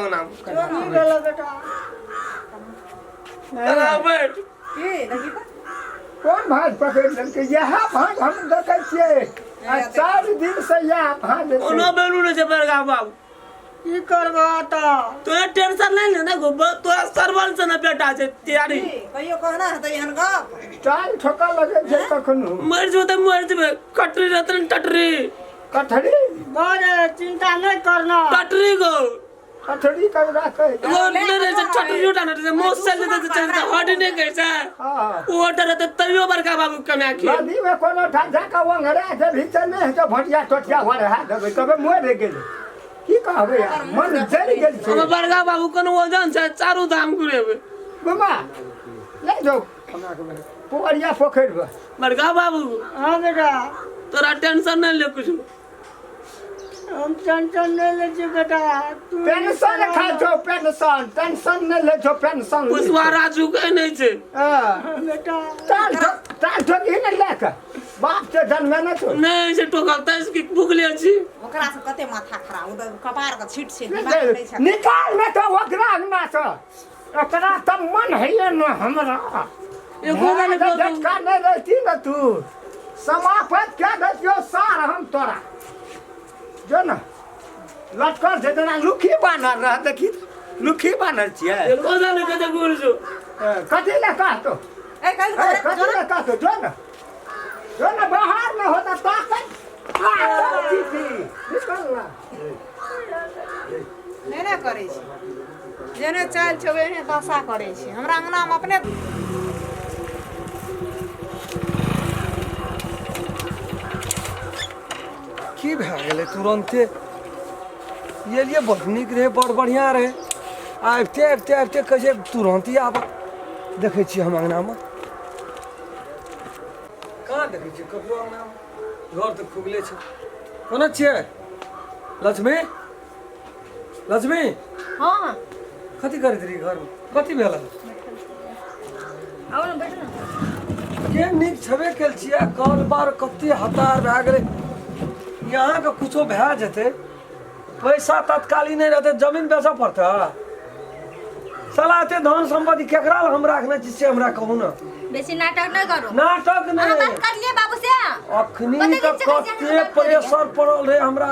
नाम की भेल बेटा बैठ कोन भाज पकड़ लेलकै यह भाज हम देखै छियै आ 4 दिन से यह भाज कोनो बेलू ने से बरगा बाबू की करबा त तोरा टेंशन नहीं ले ना गो तोरा सरवन से ना बेटा छै तैयारी कहियो कहना है त एहन गप टाल ठोका लगे छै कखनो मर जो त मर जबे कटरी रतन टटरी कठड़ी बारे चिंता नहीं करना टटरी गो कठड़ी कर राखे वो मेरे से टटरी उठाना से मोस से दे चलता हट नहीं कैसा हां वो डर त तइयो बरका बाबू कमा के नदी में कोनो ठाठा का वंगरा से भीतर नहीं है भटिया टोटिया हो रहा है कबे मोर गेल की कहबे यार मन जल गेल छै हम बरगा बाबू कोनो वजन से चारू धाम घुरेबे बाबा ले जाओ हमरा के पोखरिया पोखर बरगा बाबू हां बेटा तोरा टेंशन नहीं ले कुछ हम टेंशन नहीं ले छी बेटा तू पेंशन खा छो पेंशन टेंशन नहीं ले छो पेंशन पुष्पा राजू के नहीं छे हां बेटा ताल ठोकी न लेके बाप से जन्म न छो नहीं से टोकल त इसकी भूखले छी ओकरा से कते माथा खराब उधर कपार के छीट से दिमाग नहीं छै निकाल में तो ओकरा ना से ओकरा त मन है न हमरा एको ने झटका नहीं रहती न तू समाप्त क्या दतियो सार हम तोरा जो ना लटकल से तना लुखी बानर रह देखी लुखी बानर छिए एको ने कते गुर जो कथी ले कह तो ए कथी ले कह तो जो ना बाहर में होता ताकत निकल ना नहीं करे छी जेने चाल छबे ने दशा करे छी हमरा अंगना में अपने की भए गेलै तुरंते ये लिए बड़ नीक रहे बड़ बढ़िया रहे आबिते आबिते आबिते कहै तुरंत ही आब देखै छियै हम अंगनामे कहाँ देखै छियै ककरो अंगनामे घर तऽ खुगले छै कोना छियै लक्ष्मी लक्ष्मी हां कथी करैत रही घरमे कथी भेल आउ न बैठ न के नीक छबे कल छियै कल बार कते हतार भए गेलै यहाँ के कुछो भए जेतै पैसा तत्कालीन नहीं रहते जमीन बेचऽ पड़ता साला एते धन संपत्ति केकरा हम राखने छी से हमरा कहू ना बेसी नाटक नहीं करो नाटक नहीं बात कर लिए बाबू से अखनी के कते प्रेशर पड़ल रहे हमरा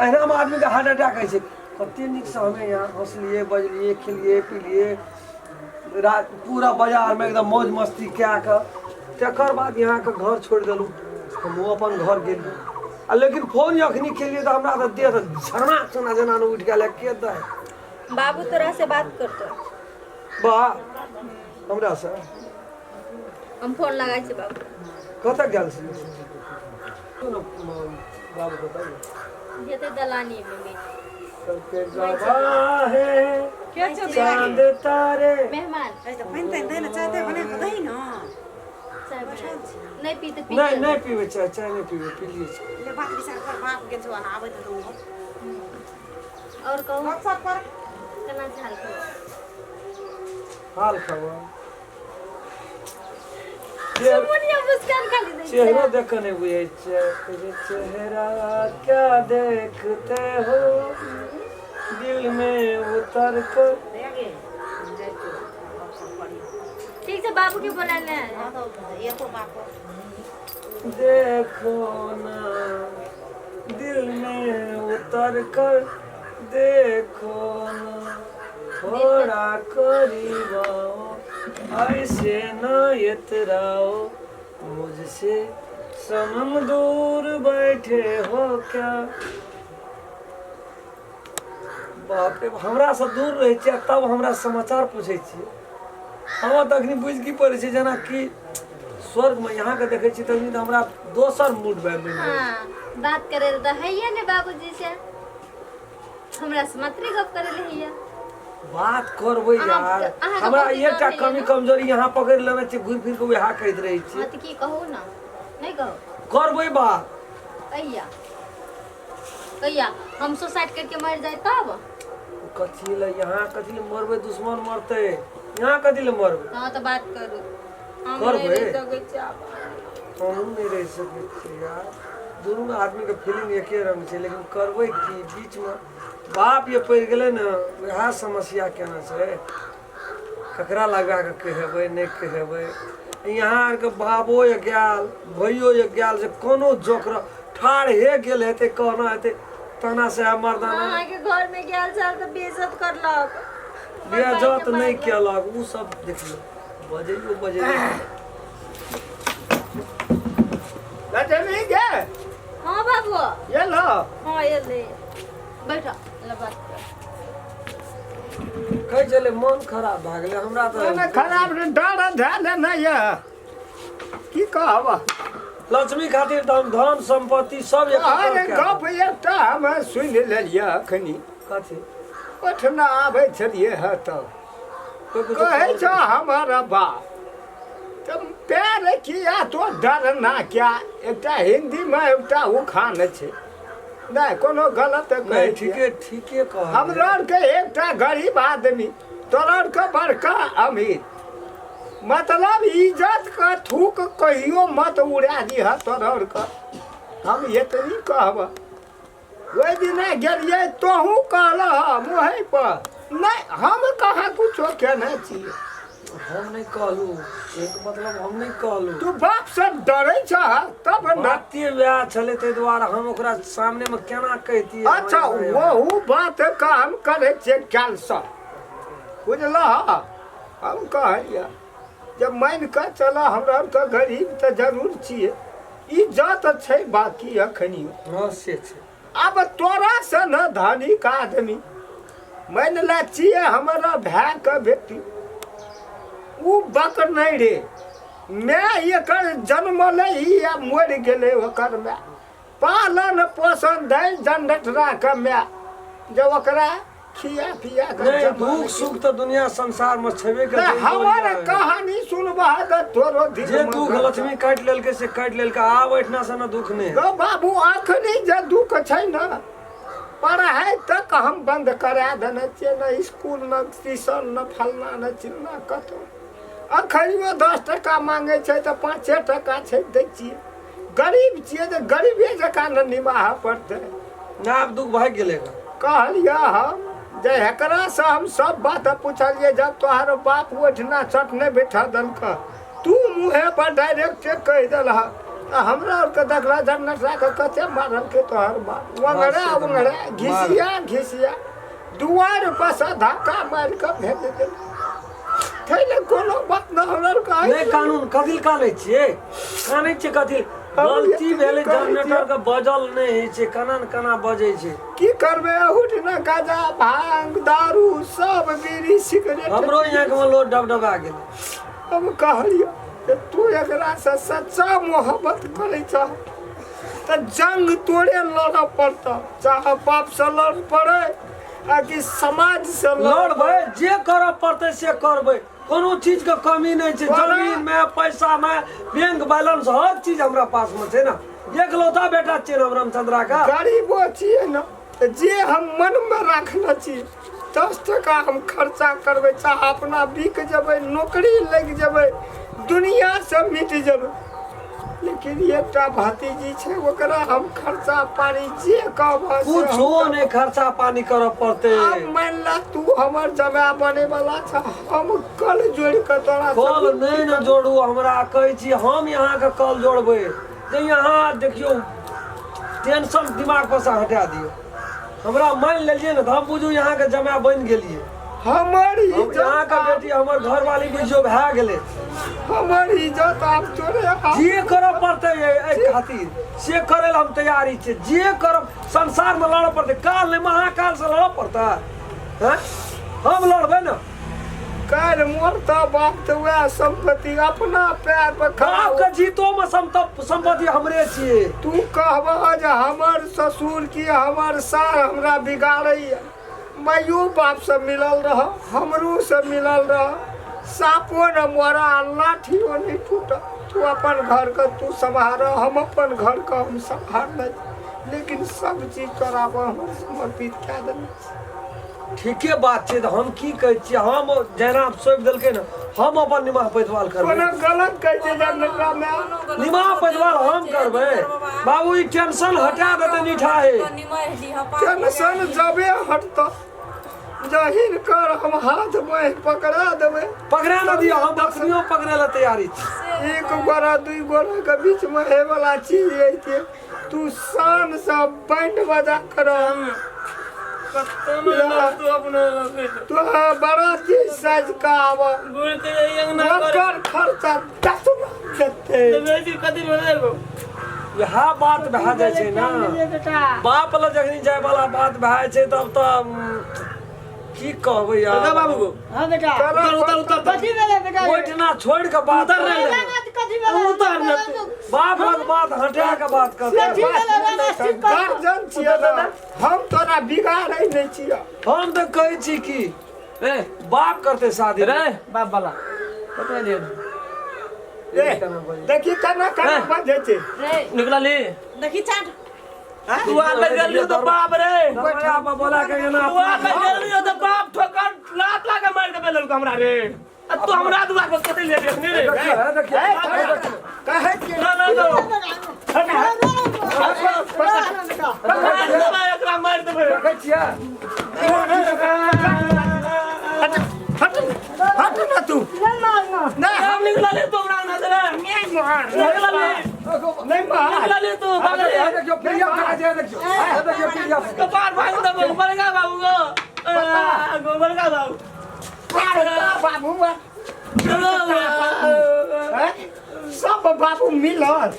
एहना में आदमी के हार्ट अटैक है छै कते नीक से हमें यहाँ हंसलिए बजलिए खेलिए पिलिए रात पूरा बाजार में एकदम मौज मस्ती कए के तकर बाद यहाँ के घर छोड़ देलू हम अपन घर गेली लेकिन फोन अखनी खेलिए तो हमरा तो देह झरना सुना जना उठ गया के दे बाबू तोरा से बात करतो बा हमरा से हम फोन लगाई छी बाबू कत गेल छी बाबू बताइए जेते दलानी में सबके जवा है के छ चांद तारे मेहमान ए त पानी तै न चाहते बने के दही न नहीं पीते नहीं पीवे चाय नहीं पीवे पी लीजिए ले बात विचार कर बाप के जवान आवे त दो और कहूं WhatsApp पर केना हाल हाल खबर सुमनिया मुस्कान खाली दे चेहरा देखने हुए चेहरा क्या देखते हो दिल में उतर कर देगे ठीक से बाबू के बोला ले हां तो एको बाप देखो ना दिल में उतर कर देखो ना थोड़ा करीब आओ ऐसे न इतराओ मुझसे सनम दूर बैठे हो क्या बाप रे हमरा से दूर रहे छियै तब हमरा समाचार पूछे छियै हमरा तऽ अखनी बुझ की पड़े छै जेना कि स्वर्ग में यहाँ के देखे छी तभी तो हमरा दोसर मूड बन गेल हां बात करे त हैया ने बाबूजी से हमरा से मतरी गप करे ले हैया बात करबै यार हमरा एकटा कमी कमजोरी यहाँ पकड़ लेने छी घुर फिर के वहा कहत रही छी मत की कहू ना नहीं कहो करबै बात कहिया कहिया हम सुसाइड करके मर जाए तब कथी ले यहाँ कथी ले मरबै दुश्मन मरते यहाँ कथी ले मरबै हां तो बात करू हम करबै नहीं रह सकै छी हम नहीं रह सकै छी यार दोनों आदमी के फीलिंग एके रंग छै लेकिन करबै की बीच में बाप ये पड़ गए ना वह समस्या केना छै ककरा लगा के कहेबै नहीं कहेबै यहाँ के बाबो ये गेल भैयो ये गेल से कोनो जोकर ठाड़ हे गेल हेतै कहना हेतै तना से मर्दाना अहाँ के घर में गेल छल त बेइज्जत करलक बेइज्जत नहीं केलक उ सब देखियो बजैयो रजनी गे हाँ बाबू ये लो हाँ ये ले बैठो ले बात कर कह चले मन खराब भ गेलै हमरा मैंने त खराब डर ध्यान नहीं है की कहब लक्ष्मी खातिर धन संपत्ति सब अरे एक गप एकटा हम सुनि लेलियै अखनी कथी ओठना आबै छलियै ह तब कोई कुछ कहै छ हमारा बाप तब पैर किया तो डरना क्या एकटा हिंदी में एकटा उखान छै नहीं कोनो गलत कहै नहीं ठीके कह हमरा के एकटा गरीब आदमी तोरा के बड़का अमीर मतलब इज्जत का थूक कहियो मत उड़ा दिह तोरा के हम एतनी कहब ओहि दिन गेलियै तोहू कहलह मुँह पर नहीं हम कहाँ कुछो केने छियै हम नहीं कहलू एक मतलब हम नहीं कहलू तू बाप से डरै छ तब न बाते वएह छले ते द्वारा हम ओकरा सामने में केना कहती अच्छा वहू बात का हम करे छियै काल से बुझलह हम कहलियै जब मान कऽ चल हमरा के गरीब तऽ जरूर छियै इज्जत छै बाकी अखनी हां से छै अब तोरा से न धनिक आदमी मान ले छियै हमरा भाय के बेटी उ बक नहीं रे मैं एकर जन्मले ही या मर गेले ओकर मैं पालन पोषण दै जनडटरा के मैं जब ओकरा खिया पिया के नहीं दुख सुख तो दुनिया संसार में छेबे करे हमारे कहानी सुनबा त तोरो दिल जे दुख लक्ष्मी काट लेलके से काट लेलके आ बैठना से न दुख नहीं गो बाबू अखनी जे दुख छै न पढ़ाई तक हम बंद करा देने छियै न स्कूल न ट्यूशन न फलना न चिलना कतौ अखनियो 10 टका मांगे छै त 5 टका छै दै छियै गरीब छियै त गरीबे जकाँ न निभाह पड़तै ना अब दुख भाग गेले कहलिया हम जे एकरा से हम सब बात पूछलिए जब तोहार बाप ओठना चट नहीं बैठा दलक तू मुँहे पर डायरेक्ट कह दलह हमरा के देखला जनटा के कते मारल के तोहार बाप वंगड़ा घिसिया दुआर पर से धक्का मार के भेज दे थैले कोनो बात न हमरा के नहीं कानून कथिल कानै छियै कानै छियै कथिल गलती भेले जनरेटर के बजल नहीं छै कना बजै छै की करबे उठना गाजा भांग दारू सब बीड़ी सिगरेट हमरो यहाँ के लोड डबडबा गेल हम कहलियो जे तू एकरा से सच्चा मोहब्बत करे छ त जंग तोड़े लड़ पड़ता चाहे बाप से लड़ पड़े आ कि समाज से लड़बै जे करऽ पड़तै से करबै कोनो चीज के कमी नहीं छै जमीन में पैसा में बैंक बैलेंस हर चीज हमरा पास में छै ना एकलौता बेटा छियै हम रामचंद्रा का गरीबो छियै न जे हम मन में रखना छी 10 टका हम खर्चा करबै चाहे अपना बिक जेबै नौकरी लग जेबै दुनिया से मिट जेबै लेकिन एकटा भतीजी छै ओकरा हम खर्चा पानी जे कहब कुछो नहीं खर्चा पानी करऽ पड़तै मान ला तू हमर जमा बने वाला छ हम कल जोड़ के तोरा कल नहीं न जोड़ू हमरा कहै छी हम यहाँ के कल जोड़बै जे यहाँ देखियो टेंशन दिमाग पर से हटा दियो हमरा मान लेलिए न हम बुझू यहाँ के जमा बन गेलिए हमर यहाँ का बेटी हमर घर वाली बुझियो भए गेलै हमर इज्जत आप तोरे जे करऽ पड़तै एहि खातिर से करे हम तैयारी छै जे करब संसार में लड़ऽ पड़तै काल नहीं महाकाल से लड़ऽ पड़तै हैं हम लड़बै न काल मोरता बाप तो वह संपत्ति अपना पैर पर खड़ा बाप के जीतो में संपत्ति हमरे छियै तू कहबह जे हमर ससुर की हमर सार हमरा बिगाड़ैया माइयो बाप से मिलल रह हमरो से मिलल रह सापो न मोरा लाठियो नहीं टूटा तू अपन घर के तू संभाल हम अपन घर के हम संभाल लेकिन सब चीज कराब हम समर्पित कऽ देने ठीके बात छै, तऽ हम की कहै छियै, हम जेना सौंप देलकै ने, हम अपन निमाह पैदवाल करबै। कोनो गलत कहै छै जनता में निमाह पैदवाल हम करबै। बाबू ई टेंशन हटा देतै निठाहे। टेंशन जबे हटतो जहिन कर हम हाथ में पकड़ा देबै। पकड़ा न दियो, हम अखनियो पकड़े ला तैयारी छी। एक गोरा दुई गोरा के बीच में हे वाला चीज है के तू शान से बैंड बजा कर तू अपने तू बड़ा चीज साज का आव गुड़ के यंग ना कर कर खर्चा 10 देते तो बेटी कथि बनाबो। यह बात भए जाइ छै ना, बाप ल जखनी जाय वाला बात भए छै तब तऽ की कहबै यार। दादा बाबू को हां बेटा उतर उतर उतर कथी भेलै बेटा ओइठना छोड़ के बात उतर रे कथी भेलै उतर न तू बाप लग बात हटा के बात कर। कथी भेलै व्यवस्थित कर गार्जियन छियै ना हम तोरा बिगाड़ै नै छियै। हम तऽ कहै छी कि ए बाप करते शादी रे बाप वाला पता ले ए देखी केना केना बजै छै रे निकला ले देखी चाट तू आ गेलियो तो बाप रे बैठा बोला के ना तू आ गेलियो तो बाप ठोकर लात लागे मार के बेलन हमरा रे। तू हमरा दुआ को कथि ले देखने रे कहै के ना ना दो एकरा मार देबे देखै छियै हट ना तू ना हम निकला ले तू हमरा ना दे नहीं मार निकला ले नहीं मार निकला ले तू भाग ले देखियो प्रिया कहाँ छै, देखियो प्रिया कपार भाग दे बड़का बाबू को गोबर का बाबू बाबू सब बाबू मिलल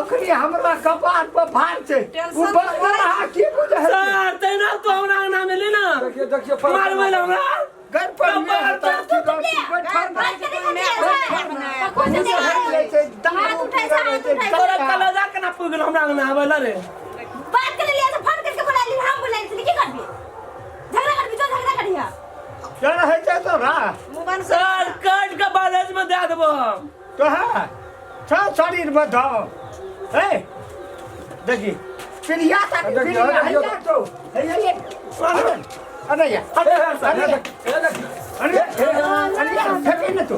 अखनी हमरा कपार पर भार छै उ बड़ा की बुझै सर तेना तो हमरा नाम ले ना देखियो मार बोल हमरा घर पर में तोरा कलजा केना पुगल हमरा ना आवेला रे बात कर लिया तो फोन करके बुला ली, हम बुला ली की करबी झगड़ा करबी तो झगड़ा करिया क्या है छै तोरा मोबाइल सर काट के बालेज में दे देबो हम तो है सब शरीर बताओ ए देखी प्रिया तक प्रिया है क्या तो है ये अरे या अरे फेंके ना तू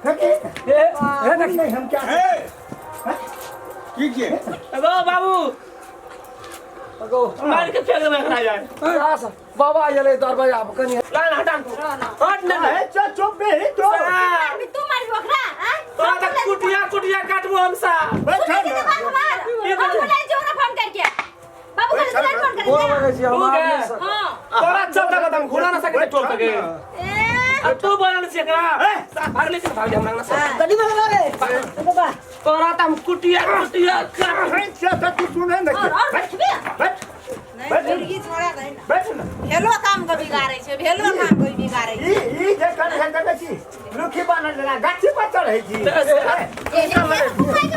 फेंके हम क्या की एगो बाबू मार के फेंक दे एकरा यार बाबा आइले दरवाजा पर कनी लाइन हटा तू हट ना है चुप बे तो तू मारी ओकरा हां तोरा तक कुटिया कुटिया काटबो हमसा बैठा हम बुला जो ना फोन करके बाबू को तुरंत फोन बोल कर लगे छी हम हो गया। आदमी से हां तोरा चलता कदम घुरा ना सके टोल सके ए अब तू बोलल से एकरा भाग ले से भाग हमरा ना सब कथी भेलै रे बाबा तोरा तम कुटिया कुटिया काट है क्या तू सुने ना और बैठबे बैठ नहीं मुर्गी छोड़ा दे ना बैठ ना भेलो काम के बिगाड़ै छै, भेलो काम के बिगाड़ै छै। ई जे कर है छी लुखी बनल रहा गाछी पर चढ़ै छी ए